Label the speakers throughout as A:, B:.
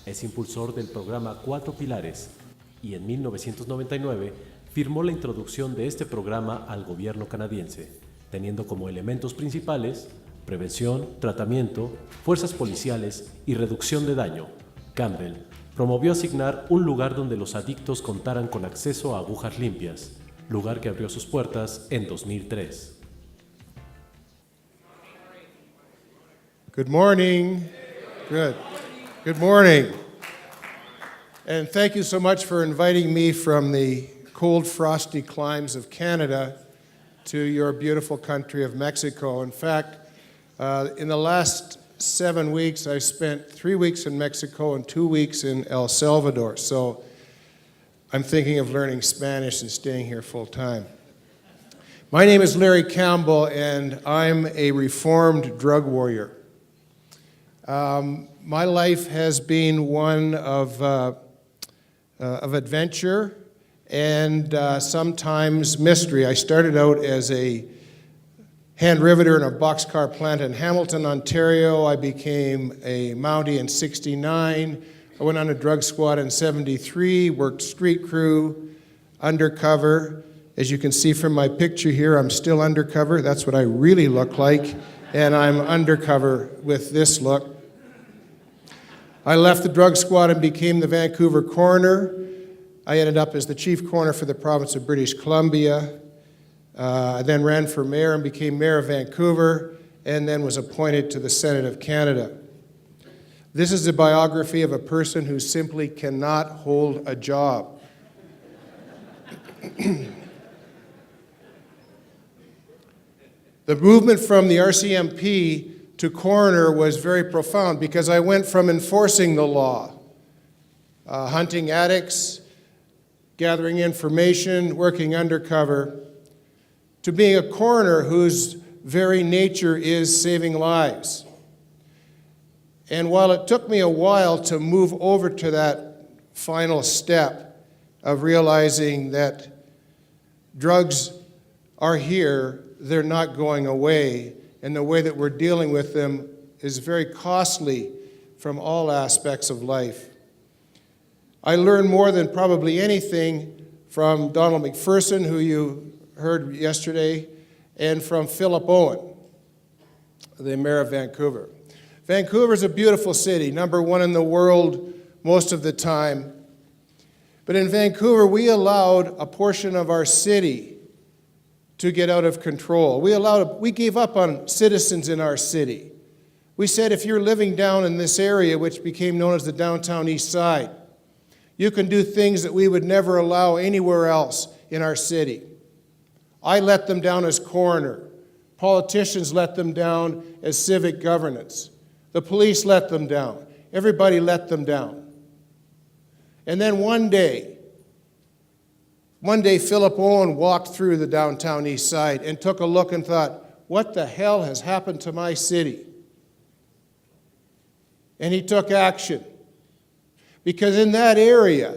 A: Es impulsor del programa Cuatro Pilares y en 1999 firmó la introducción de este programa al gobierno canadiense, teniendo como elementos principales prevención, tratamiento, fuerzas policiales y reducción de daño. Campbell promovió asignar un lugar donde los adictos contaran con acceso a agujas limpias, lugar que abrió sus puertas en 2003.
B: Good morning. Good. Good morning. And thank you so much for inviting me from the cold, frosty climes of Canada to your beautiful country of Mexico. In fact, in the last 7 weeks, I spent 3 weeks in Mexico and 2 weeks in El Salvador. So I'm thinking of learning Spanish and staying here full time. My name is Larry Campbell, and I'm a reformed drug warrior. My life has been one of adventure and sometimes mystery. I started out as a hand riveter in a boxcar plant in Hamilton, Ontario. I became a Mountie in '69. I went on a drug squad in '73, worked street crew, undercover. As you can see from my picture here, I'm still undercover. That's what I really look like, and I'm undercover with this look. I left the drug squad and became the Vancouver coroner. I ended up as the chief coroner for the province of British Columbia. I then ran for mayor and became mayor of Vancouver, and then was appointed to the Senate of Canada. This is a biography of a person who simply cannot hold a job. The movement from the RCMP to coroner was very profound because I went from enforcing the law, hunting addicts, gathering information, working undercover, to being a coroner whose very nature is saving lives. And while it took me a while to move over to that final step of realizing that drugs are here, they're not going away, and the way that we're dealing with them is very costly from all aspects of life. I learned more than probably anything from Donald McPherson, who you heard yesterday, and from Philip Owen, the mayor of Vancouver. Vancouver is a beautiful city, #1 in the world most of the time. But in Vancouver, we allowed a portion of our city to get out of control. We gave up on citizens in our city. We said, if you're living down in this area, which became known as the downtown east side, you can do things that we would never allow anywhere else in our city. I let them down as coroner. Politicians let them down as civic governance. The police let them down. Everybody let them down. And then one day, Philip Owen walked through the downtown east side and took a look and thought, what the hell has happened to my city? And he took action. Because in that area,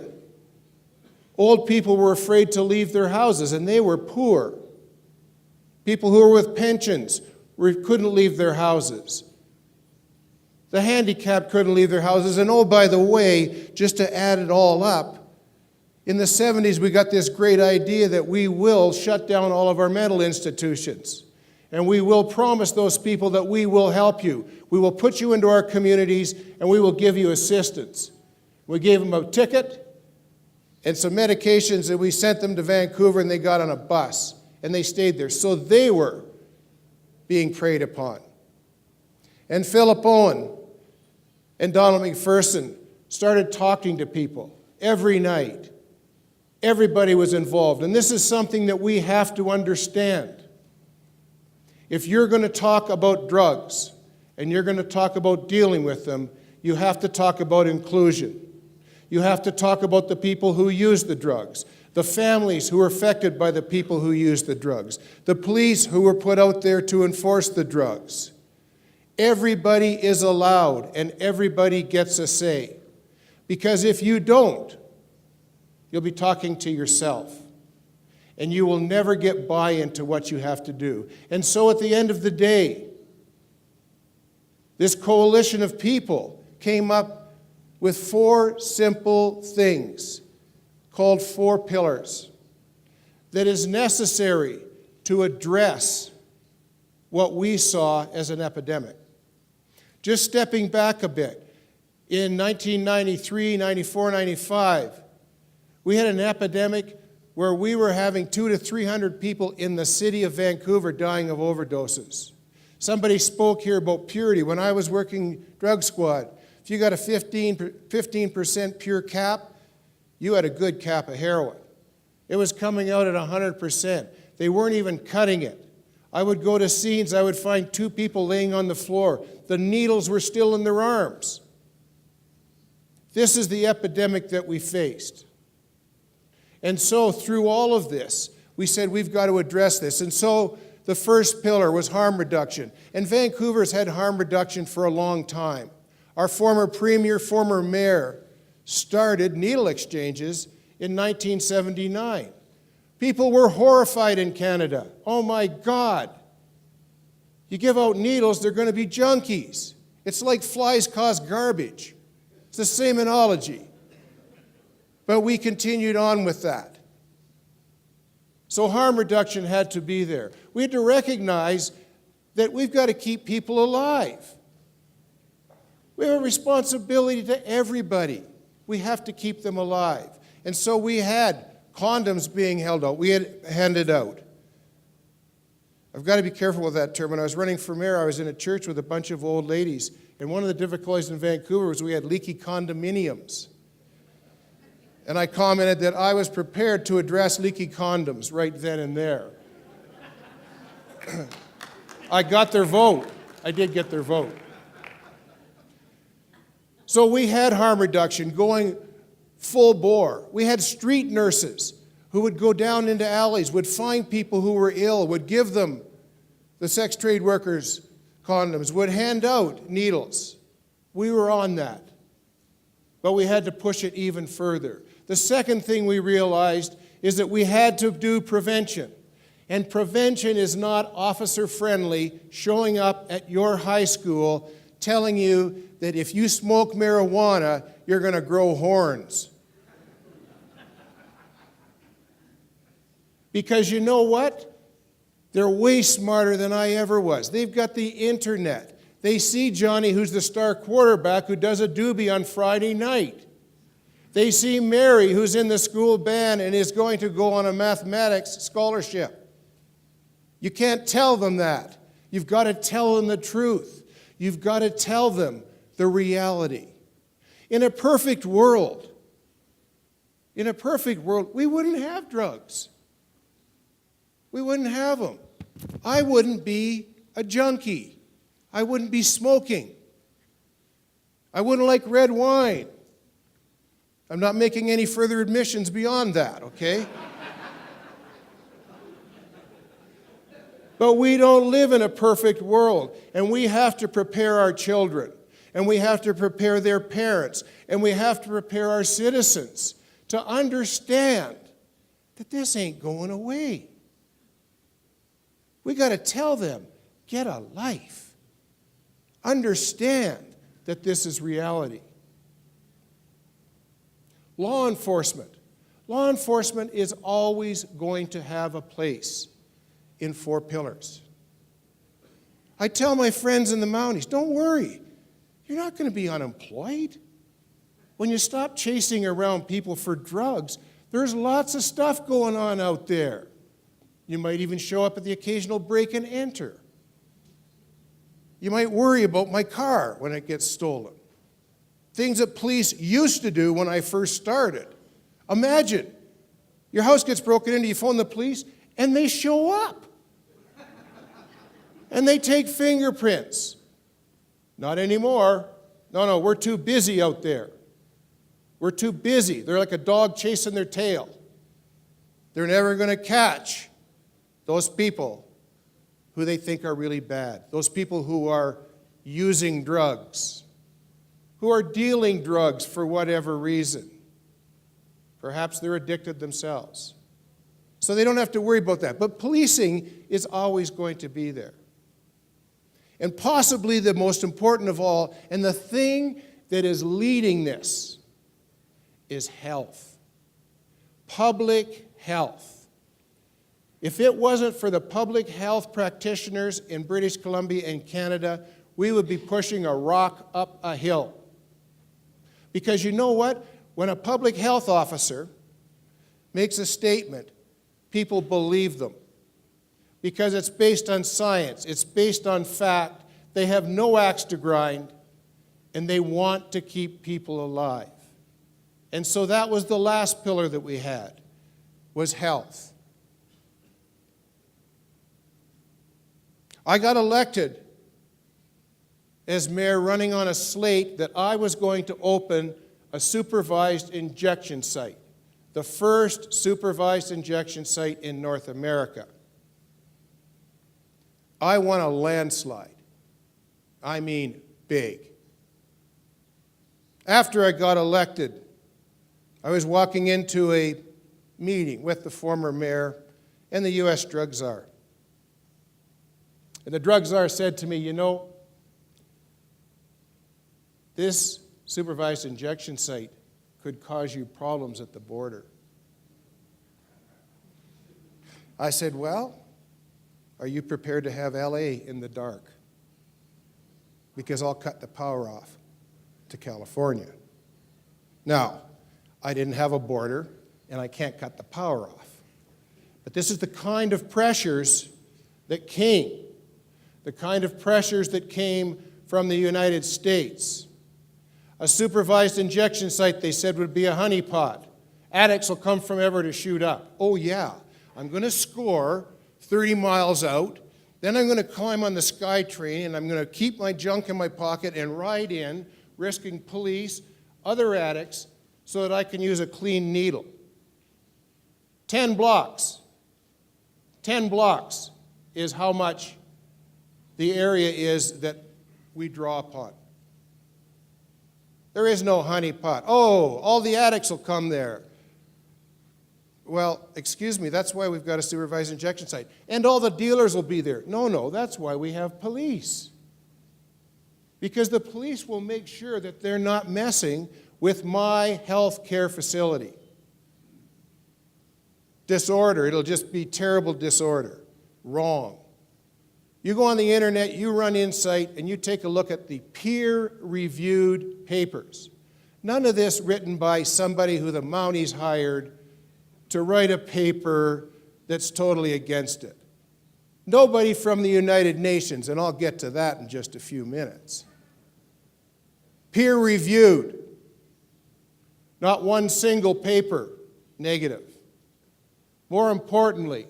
B: old people were afraid to leave their houses, and they were poor. People who were with pensions couldn't leave their houses. The handicapped couldn't leave their houses. And oh, by the way, just to add it all up, in the 70s, we got this great idea that we will shut down all of our mental institutions. And we will promise those people that we will help you. We will put you into our communities, and we will give you assistance. We gave them a ticket and some medications, and we sent them to Vancouver, and they got on a bus, and they stayed there. So they were being preyed upon. And Philip Owen and Donald McPherson started talking to people every night. Everybody was involved, and this is something that we have to understand. If you're going to talk about drugs and you're going to talk about dealing with them, you have to talk about inclusion. You have to talk about the people who use the drugs, the families who are affected by the people who use the drugs, the police who were put out there to enforce the drugs. Everybody is allowed, and everybody gets a say. Because if you don't, you'll be talking to yourself, and you will never get buy-in to what you have to do. And so at the end of the day, this coalition of people came up with 4 simple things called 4 pillars that is necessary to address what we saw as an epidemic. Just stepping back a bit, in 1993, 94, 95, we had an epidemic where we were having 200 to 300 people in the city of Vancouver dying of overdoses. Somebody spoke here about purity. When I was working drug squad, if you got a 15% pure cap, you had a good cap of heroin. It was coming out at 100%. They weren't even cutting it. I would go to scenes, I would find 2 people laying on the floor. The needles were still in their arms. This is the epidemic that we faced. And so through all of this, we said we've got to address this. And so the first pillar was harm reduction. And Vancouver's had harm reduction for a long time. Our former premier, former mayor, started needle exchanges in 1979. People were horrified in Canada. Oh my God. You give out needles, they're going to be junkies. It's like flies cause garbage. It's the same analogy. But we continued on with that. So harm reduction had to be there. We had to recognize that we've got to keep people alive. We have a responsibility to everybody. We have to keep them alive. And so we had condoms being held out. We had handed out. I've got to be careful with that term. When I was running for mayor, I was in a church with a bunch of old ladies, and one of the difficulties in Vancouver was we had leaky condominiums. And I commented that I was prepared to address leaky condoms right then and there. I got their vote. I did get their vote. So we had harm reduction going full bore. We had street nurses who would go down into alleys, would find people who were ill, would give them the sex trade workers' condoms, would hand out needles. We were on that. But we had to push it even further. The second thing we realized is that we had to do prevention. And prevention is not officer-friendly, showing up at your high school telling you that if you smoke marijuana, you're going to grow horns. Because you know what? They're way smarter than I ever was. They've got the internet. They see Johnny, who's the star quarterback, who does a doobie on Friday night. They see Mary, who's in the school band and is going to go on a mathematics scholarship. You can't tell them that. You've got to tell them the truth. You've got to tell them the reality. In a perfect world, we wouldn't have drugs. We wouldn't have them. I wouldn't be a junkie. I wouldn't be smoking. I wouldn't like red wine. I'm not making any further admissions beyond that, okay? But we don't live in a perfect world, and we have to prepare our children, and we have to prepare their parents, and we have to prepare our citizens to understand that this ain't going away. We got to tell them, get a life. Understand that this is reality. Law enforcement. Law enforcement is always going to have a place in 4 pillars. I tell my friends in the Mounties, don't worry, you're not going to be unemployed. When you stop chasing around people for drugs, there's lots of stuff going on out there. You might even show up at the occasional break and enter. You might worry about my car when it gets stolen. Things that police used to do when I first started. Imagine, your house gets broken into, you phone the police, and they show up. And they take fingerprints. Not anymore. No, we're too busy out there. We're too busy. They're like a dog chasing their tail. They're never going to catch those people who they think are really bad. Those people who are using drugs, who are dealing drugs for whatever reason. Perhaps they're addicted themselves. So they don't have to worry about that. But policing is always going to be there. And possibly the most important of all, and the thing that is leading this is health. Public health. If it wasn't for the public health practitioners in British Columbia and Canada, we would be pushing a rock up a hill. Because you know what? When a public health officer makes a statement, people believe them. Because it's based on science, it's based on fact, they have no axe to grind, and they want to keep people alive. And so that was the last pillar that we had, was health. I got elected as mayor running on a slate that I was going to open a supervised injection site, the first supervised injection site in North America. I won a landslide. I mean big. After I got elected, I was walking into a meeting with the former mayor and the U.S. drug czar. And the drug czar said to me, you know, this supervised injection site could cause you problems at the border. I said, well, are you prepared to have LA in the dark? Because I'll cut the power off to California. Now, I didn't have a border, and I can't cut the power off. But this is the kind of pressures that came, the kind of pressures that came from the United States. A supervised injection site, they said, would be a honeypot. Addicts will come from ever to shoot up. Oh, yeah, I'm going to score 30 miles out, then I'm going to climb on the SkyTrain, and I'm going to keep my junk in my pocket and ride in, risking police, other addicts, so that I can use a clean needle. 10 blocks. 10 blocks is how much the area is that we draw upon. There is no honeypot. Oh, all the addicts will come there. Well, excuse me, that's why we've got a supervised injection site. And all the dealers will be there. No, that's why we have police. Because the police will make sure that they're not messing with my health care facility. Disorder, it'll just be terrible disorder. Wrong. You go on the internet, you run Insight, and you take a look at the peer-reviewed papers. None of this written by somebody who the Mounties hired to write a paper that's totally against it. Nobody from the United Nations, and I'll get to that in just a few minutes. Peer-reviewed. Not one single paper negative. More importantly,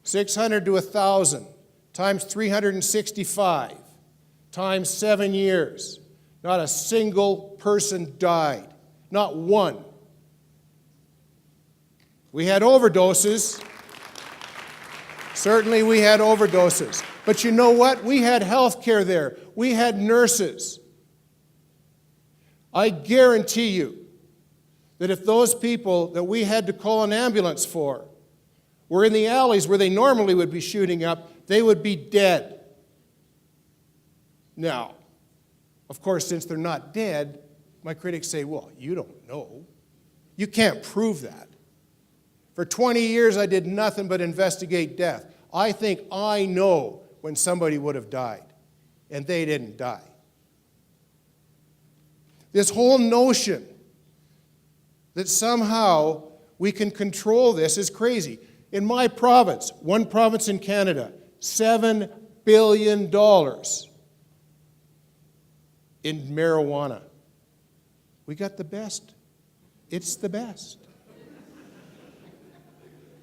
B: 600 to 1,000 times 365 times 7 years. Not a single person died. Not one. We had overdoses. Certainly we had overdoses. But you know what? We had health care there. We had nurses. I guarantee you that if those people that we had to call an ambulance for were in the alleys where they normally would be shooting up, they would be dead. Now, of course, since they're not dead, my critics say, well, you don't know. You can't prove that. For 20 years, I did nothing but investigate death. I think I know when somebody would have died, and they didn't die. This whole notion that somehow we can control this is crazy. In my province, one province in Canada, $7 billion in marijuana. We got the best. It's the best.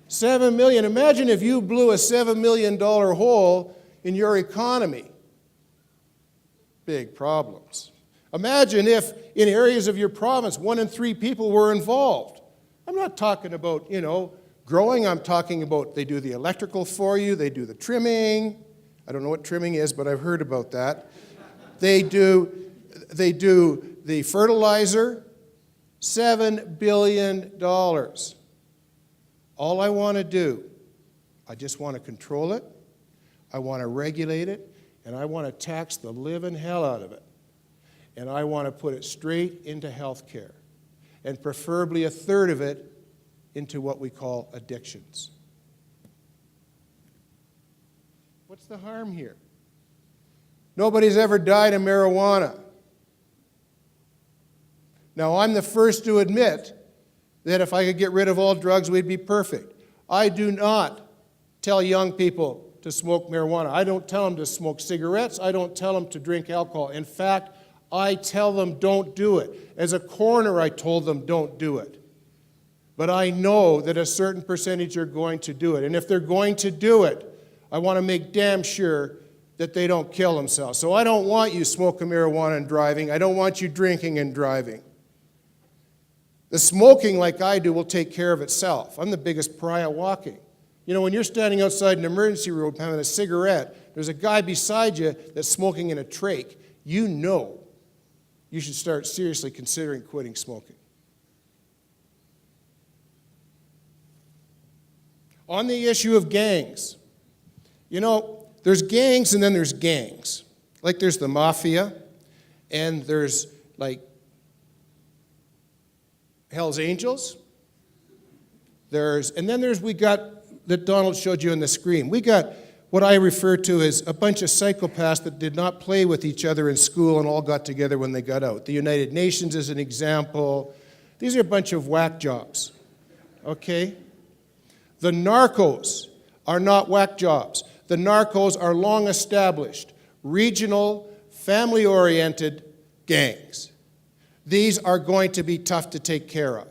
B: 7 million. Imagine if you blew a $7 million hole in your economy. Big problems. Imagine if in areas of your province 1 in 3 people were involved. I'm not talking about, growing. I'm talking about they do the electrical for you, they do the trimming. I don't know what trimming is, but I've heard about that. They do the fertilizer. $7 billion. All I want to do, I just want to control it, I want to regulate it, and I want to tax the living hell out of it. and I want to put it straight into health care, and preferably a third of it into what we call addictions. What's the harm here? Nobody's ever died of marijuana. Now, I'm the first to admit that if I could get rid of all drugs, we'd be perfect. I do not tell young people to smoke marijuana. I don't tell them to smoke cigarettes. I don't tell them to drink alcohol. In fact, I tell them don't do it. As a coroner, I told them don't do it. But I know that a certain percentage are going to do it. And if they're going to do it, I want to make damn sure that they don't kill themselves. So I don't want you smoking marijuana and driving. I don't want you drinking and driving. The smoking, like I do, will take care of itself. I'm the biggest pariah walking. You know, when you're standing outside an emergency room having a cigarette, there's a guy beside you that's smoking in a trach. You know you should start seriously considering quitting smoking. On the issue of gangs, you know, there's gangs and then there's gangs. Like there's the mafia and there's like Hell's Angels. And then we got, that Donald showed you on the screen, we got what I refer to as a bunch of psychopaths that did not play with each other in school and all got together when they got out. The United Nations is an example. These are a bunch of whack jobs, okay? The narcos are not whack jobs. The narcos are long established, regional, family-oriented gangs. These are going to be tough to take care of.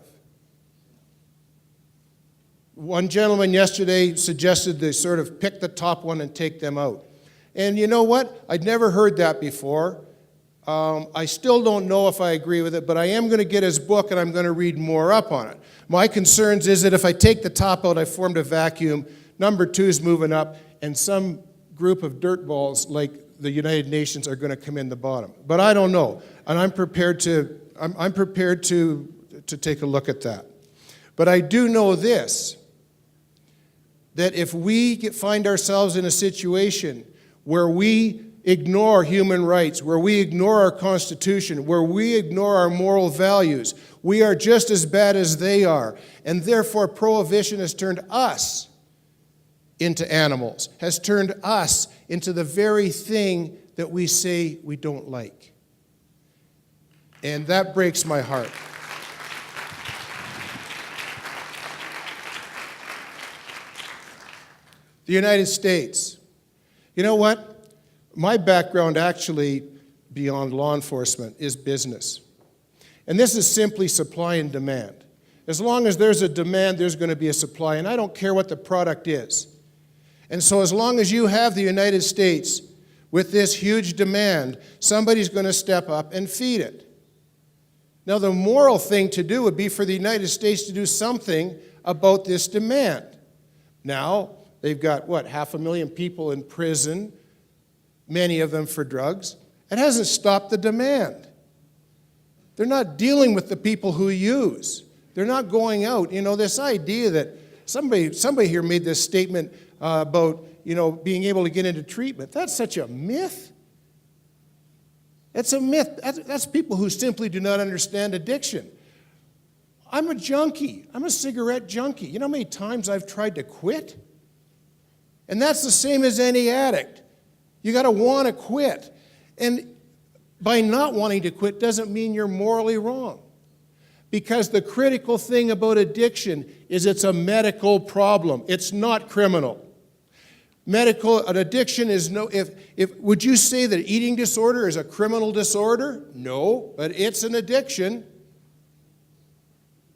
B: One gentleman yesterday suggested they sort of pick the top one and take them out. And you know what? I'd never heard that before. I still don't know if I agree with it, but I am going to get his book and I'm going to read more up on it. My concerns is that if I take the top out, I formed a vacuum. Number 2 is moving up, and some group of dirtballs like the United Nations are going to come in the bottom. But I don't know, and I'm prepared to take a look at that. But I do know this, that if we find ourselves in a situation where we ignore human rights, where we ignore our Constitution, where we ignore our moral values, we are just as bad as they are. And therefore, prohibition has turned us into animals, has turned us into the very thing that we say we don't like. And that breaks my heart. The United States. You know what? My background actually, beyond law enforcement, is business. And this is simply supply and demand. As long as there's a demand, there's going to be a supply, and I don't care what the product is. And so as long as you have the United States with this huge demand, somebody's going to step up and feed it. Now, the moral thing to do would be for the United States to do something about this demand. Now, they've got, 500,000 people in prison, many of them for drugs. It hasn't stopped the demand. They're not dealing with the people who use. They're not going out. You know, this idea that somebody here made this statement about, being able to get into treatment. That's such a myth. It's a myth. That's people who simply do not understand addiction. I'm a junkie. I'm a cigarette junkie. You know how many times I've tried to quit? And that's the same as any addict. You got to want to quit. And by not wanting to quit doesn't mean you're morally wrong. Because the critical thing about addiction is it's a medical problem. It's not criminal. An addiction is would you say that eating disorder is a criminal disorder? No, but it's an addiction.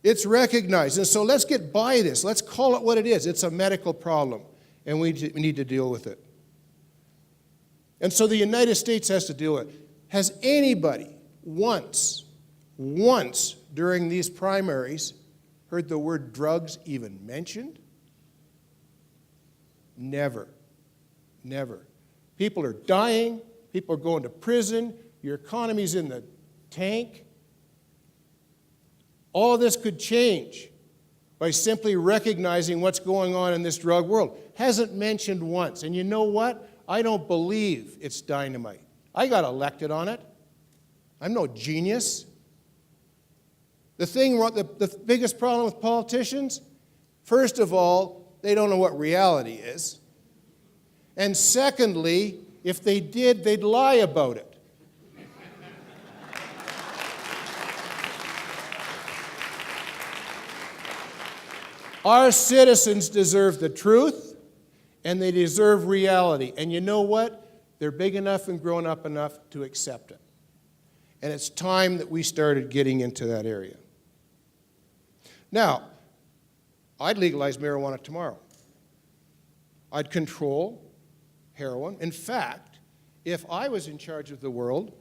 B: It's recognized. And so let's get by this. Let's call it what it is. It's a medical problem, and we need to deal with it. And so the United States has to deal with it. Has anybody once during these primaries heard the word drugs even mentioned? Never. People are dying. People are going to prison. Your economy's in the tank. All of this could change by simply recognizing what's going on in this drug world. Hasn't mentioned once. And you know what? I don't believe it's dynamite. I got elected on it. I'm no genius. The biggest problem with politicians, first of all, they don't know what reality is. And secondly, if they did, they'd lie about it. Our citizens deserve the truth, and they deserve reality. And you know what? They're big enough and grown up enough to accept it. And it's time that we started getting into that area. Now, I'd legalize marijuana tomorrow. I'd control heroin. In fact, if I was in charge of the world,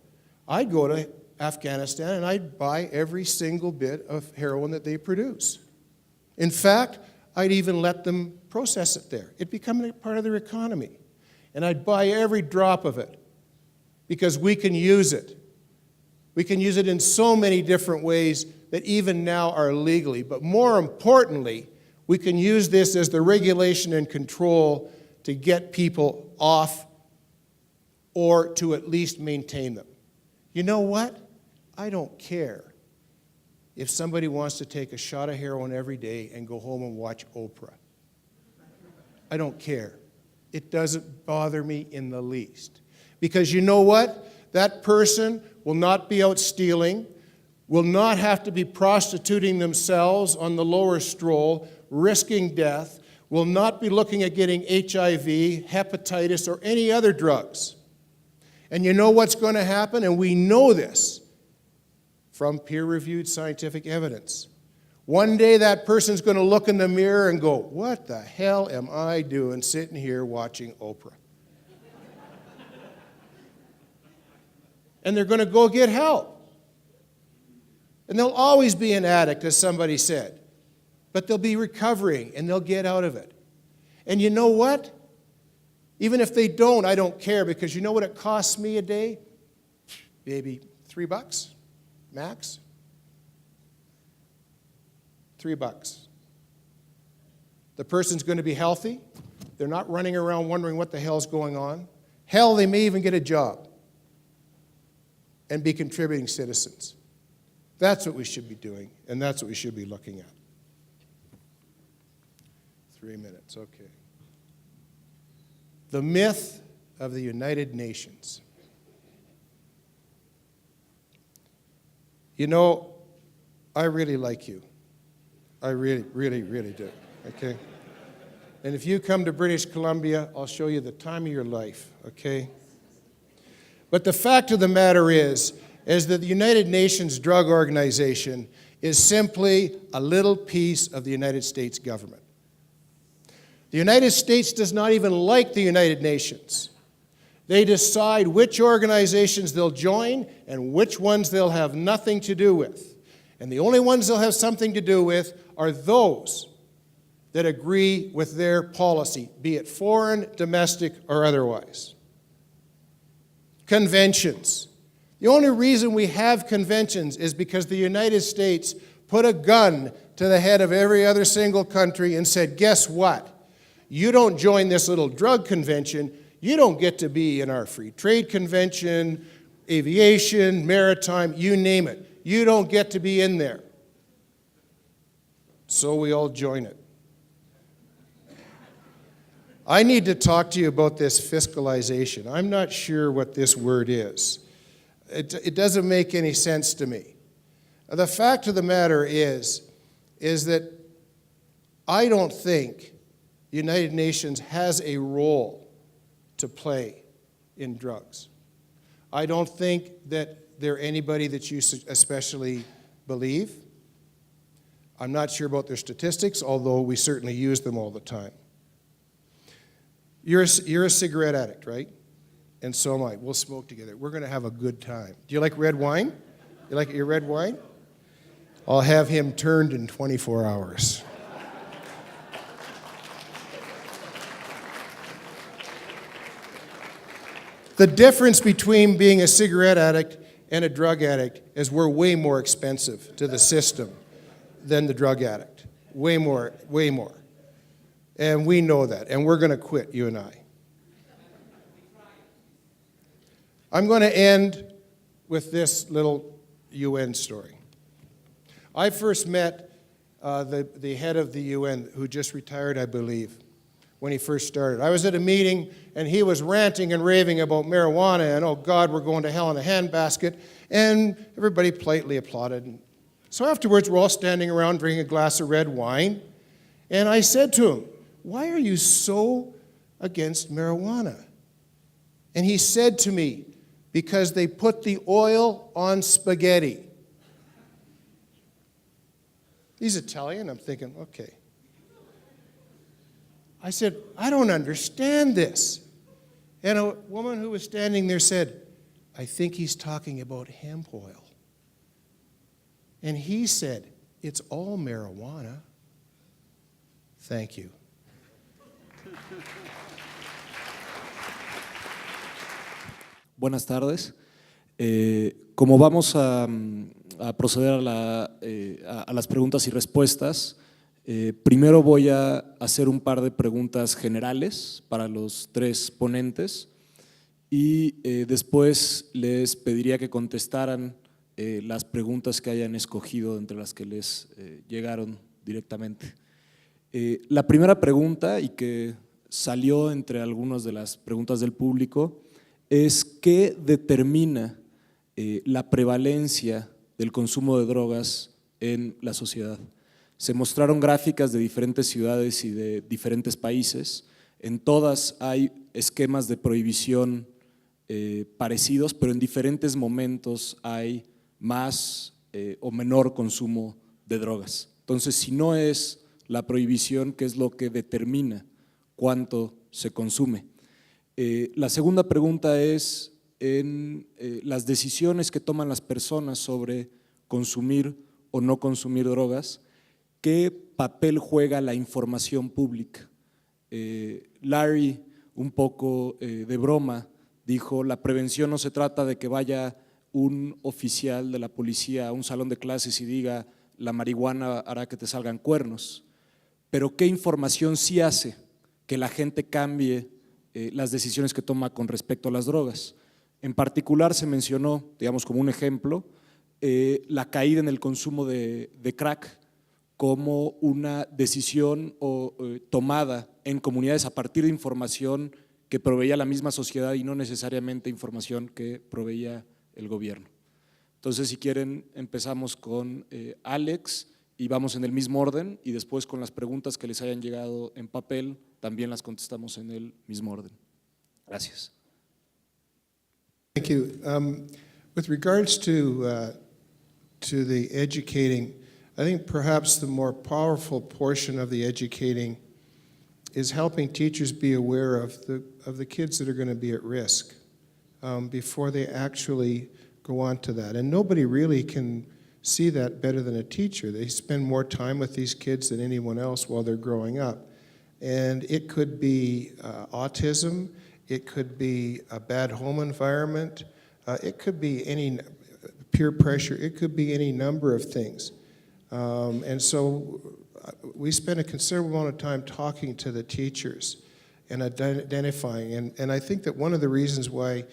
B: I'd go to Afghanistan and I'd buy every single bit of heroin that they produce. In fact, I'd even let them process it there. It'd become a part of their economy. And I'd buy every drop of it because we can use it. We can use it in so many different ways that even now are legally. But more importantly, we can use this as the regulation and control to get people off or to at least maintain them. You know what? I don't care if somebody wants to take a shot of heroin every day and go home and watch Oprah. I don't care. It doesn't bother me in the least. Because you know what? That person will not be out stealing, will not have to be prostituting themselves on the lower stroll, risking death, will not be looking at getting HIV, hepatitis, or any other drugs. And you know what's going to happen? And we know this from peer-reviewed scientific evidence. One day that person's going to look in the mirror and go, what the hell am I doing sitting here watching Oprah? And they're going to go get help. And they'll always be an addict, as somebody said. But they'll be recovering, and they'll get out of it. And you know what? Even if they don't, I don't care, because you know what it costs me a day? Maybe $3, max. $3. The person's going to be healthy. They're not running around wondering what the hell's going on. Hell, they may even get a job and be contributing citizens. That's what we should be doing, and that's what we should be looking at. 3 minutes, okay. The myth of the United Nations. You know, I really like you. I really, really, really do, okay? And if you come to British Columbia, I'll show you the time of your life, okay? But the fact of the matter is that the United Nations Drug Organization is simply a little piece of the United States government. The United States does not even like the United Nations. They decide which organizations they'll join and which ones they'll have nothing to do with. And the only ones they'll have something to do with are those that agree with their policy, be it foreign, domestic, or otherwise. Conventions. The only reason we have conventions is because the United States put a gun to the head of every other single country and said, guess what? You don't join this little drug convention, you don't get to be in our free trade convention, aviation, maritime, you name it. You don't get to be in there. So we all join it. I need to talk to you about this fiscalization. I'm not sure what this word is. It doesn't make any sense to me. The fact of the matter is that I don't think the United Nations has a role to play in drugs. I don't think that they're anybody that you especially believe. I'm not sure about their statistics, although we certainly use them all the time. You're a cigarette addict, right? And so am I. We'll smoke together. We're going to have a good time. Do you like red wine? You like your red wine? I'll have him turned in 24 hours. The difference between being a cigarette addict and a drug addict is we're way more expensive to the system than the drug addict. Way more, way more. And we know that, and we're going to quit, you and I. I'm going to end with this little UN story. I first met the head of the UN, who just retired, I believe, when he first started. I was at a meeting, and he was ranting and raving about marijuana, and oh God, we're going to hell in a handbasket, and everybody politely applauded. So afterwards, we're all standing around drinking a glass of red wine, and I said to him, "Why are you so against marijuana?" And he said to me, "Because they put the oil on spaghetti." He's Italian. I'm thinking, okay. I said, "I don't understand this." And a woman who was standing there said, "I think he's talking about hemp oil." And he said, "It's all marijuana." Thank you.
C: Buenas tardes. Como vamos a proceder a las preguntas y respuestas, primero voy a hacer un par de preguntas generales para los tres ponentes y después les pediría que contestaran las preguntas que hayan escogido entre las que les llegaron directamente. La primera pregunta, y que salió entre algunas de las preguntas del público, es ¿qué determina la prevalencia del consumo de drogas en la sociedad? Se mostraron gráficas de diferentes ciudades y de diferentes países. En todas hay esquemas de prohibición parecidos, pero en diferentes momentos hay más o menor consumo de drogas. Entonces, si no es la prohibición, ¿qué es lo que determina cuánto se consume? La segunda pregunta es, en las decisiones que toman las personas sobre consumir o no consumir drogas, ¿qué papel juega la información pública? Larry, un poco de broma, dijo: la prevención no se trata de que vaya un oficial de la policía a un salón de clases y diga la marihuana hará que te salgan cuernos, pero ¿qué información sí hace que la gente cambie las decisiones que toma con respecto a las drogas? En particular se mencionó, digamos como un ejemplo, la caída en el consumo de crack como una decisión tomada en comunidades a partir de información que proveía la misma sociedad y no necesariamente información que proveía el gobierno. Entonces, si quieren, empezamos con Alex y vamos en el mismo orden, y después con las preguntas que les hayan llegado en papel también las contestamos en el mismo orden. Gracias.
B: Thank you. With regards to the educating, I think perhaps the more powerful portion of the educating is helping teachers be aware of the kids that are going to be at risk before they actually go on to that. And nobody really can see that better than a teacher. They spend more time with these kids than anyone else while they're growing up. And it could be autism, it could be a bad home environment, it could be any peer pressure, it could be any number of things. And so we spend a considerable amount of time talking to the teachers and identifying. And I think that one of the reasons why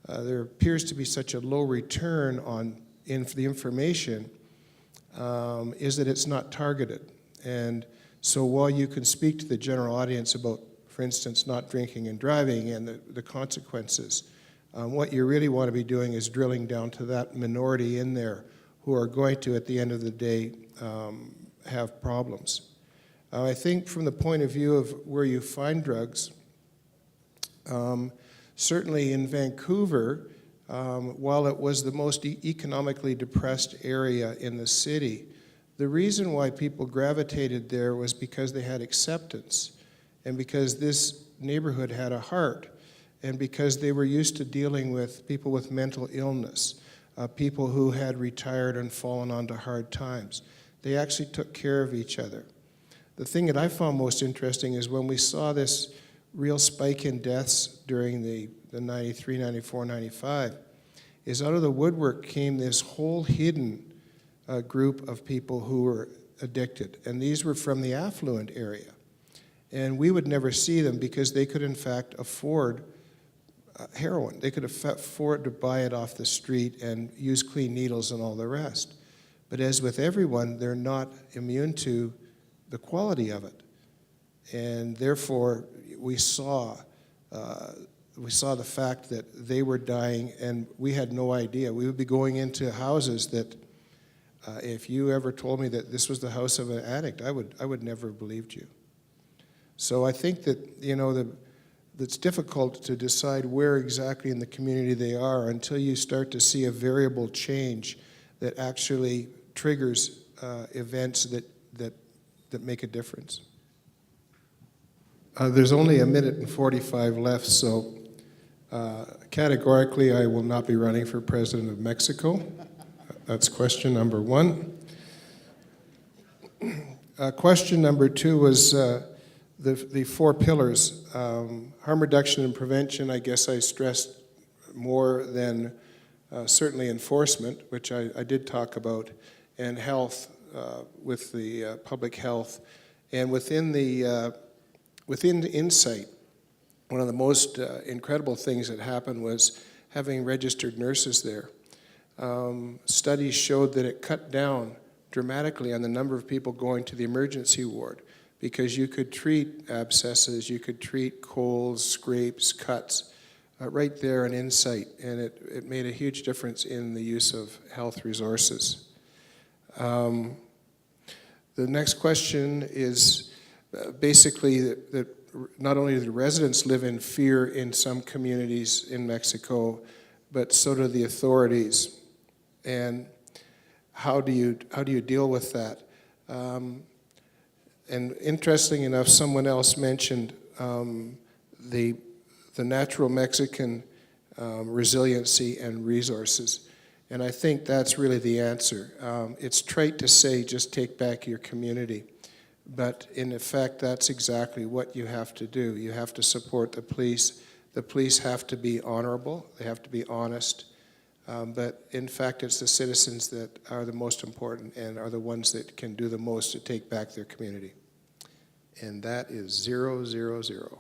B: there appears to be such a low return on the information is that it's not targeted. And so while you can speak to the general audience about, for instance, not drinking and driving and the consequences, what you really want to be doing is drilling down to that minority in there who are going to, at the end of the day, have problems. I think from the point of view of where you find drugs, certainly in Vancouver, while it was the most economically depressed area in the city, the reason why people gravitated there was because they had acceptance and because this neighborhood had a heart and because they were used to dealing with people with mental illness, people who had retired and fallen onto hard times. They actually took care of each other. The thing that I found most interesting is when we saw this real spike in deaths during the 93, 94, 95, is out of the woodwork came this whole hidden group of people who were addicted. And these were from the affluent area. And we would never see them because they could in fact afford heroin. They could afford to buy it off the street and use clean needles and all the rest. But as with everyone, they're not immune to the quality of it. And therefore, we saw the fact that they were dying, and we had no idea. We would be going into houses that, if you ever told me that this was the house of an addict, I would never have believed you. So I think that, it's difficult to decide where exactly in the community they are until you start to see a variable change that actually triggers events that make a difference. There's only 1:45 left, so categorically I will not be running for president of Mexico. That's question number one. Question number two was the four pillars. Harm reduction and prevention, I guess I stressed more than certainly enforcement, which I did talk about, and health with the public health. And within the insight, one of the most incredible things that happened was having registered nurses there. Studies showed that it cut down dramatically on the number of people going to the emergency ward because you could treat abscesses, you could treat colds, scrapes, cuts, right there in insight, and it made a huge difference in the use of health resources. The next question is basically that not only do the residents live in fear in some communities in Mexico, but so do the authorities. And how do you deal with that? And interesting enough, someone else mentioned the natural Mexican resiliency and resources. And I think that's really the answer. It's trite to say, just take back your community. But in effect, that's exactly what you have to do. You have to support the police. The police have to be honorable. They have to be honest. But in fact, it's the citizens that are the most important and are the ones that can do the most to take back their community. And that is 0, 0, 0.